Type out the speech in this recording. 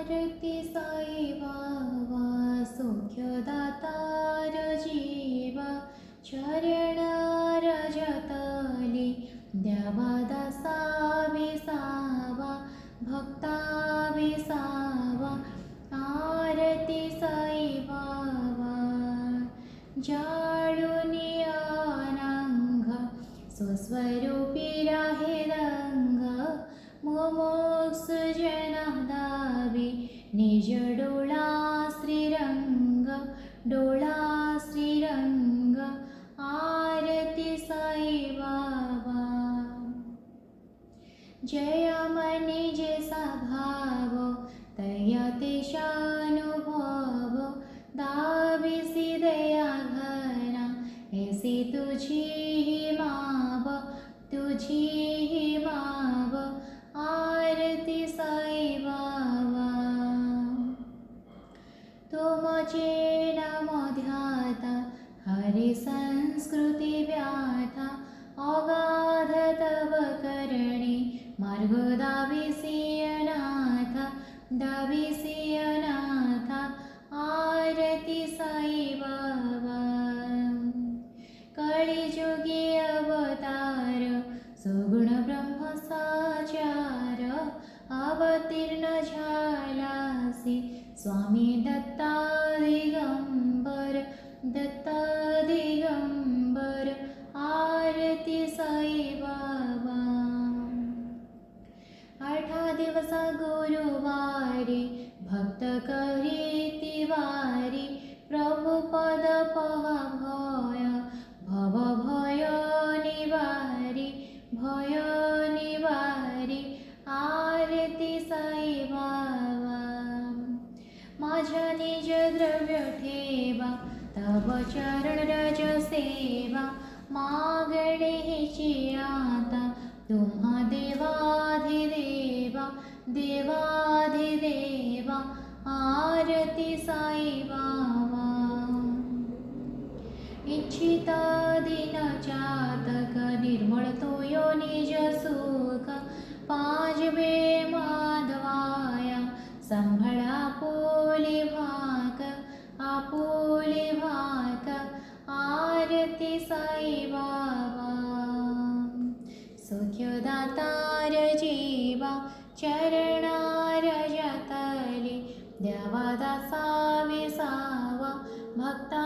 आरती साई बाबा सौख्यदातार जीवा चरण रजतली द्यावा दासा विसावा भक्ता विसावा आरती साई बाबा जाळुनी अनंग स्वस्वरूपी राहे रंग मोमोक्ष जना दावी निज डोळा श्रीरंग डोळा श्रीरंग आरती साई बाबा जयमनी जैसा भाव तया तेशानुभव दाविसी दया घना ऐसी तुझी ही माव तुझी ही माव आरती साई बाबा तुमचे नाम ध्याता हरि संस्कृती व्याथा अगाध तव करणी मार्ग दाविसी अनाथ दाविसी अनाथ आरती साई बाबा कलिजुगी अवतार सुगुण ब्रह्म साचार अवतीर्ण झालासी स्वामी दत्ता दिगंबर दत्ता दिगंबर आरती साई बाबा 8 दिवसा गुरुवारी भक्त करी तिवारी प्रभु पद पहा भव भय निवारी भय निवारी आरती साई बाबा माझ्या निज द्रव्य ठेवा तव चरण रज सेवा मागणे हिची आता तुम्हा देवाधिदेवा देवाधिदेवा आरती साई बाबा इच्छिता दिन चातक निर्मळ तोयो निज सुख पाजवे माधवाया संभळा आपुली भाक आरती साई बाबा सुख्यदातार जीवा चरणार जतली द्यावा दासा विसावा भक्ता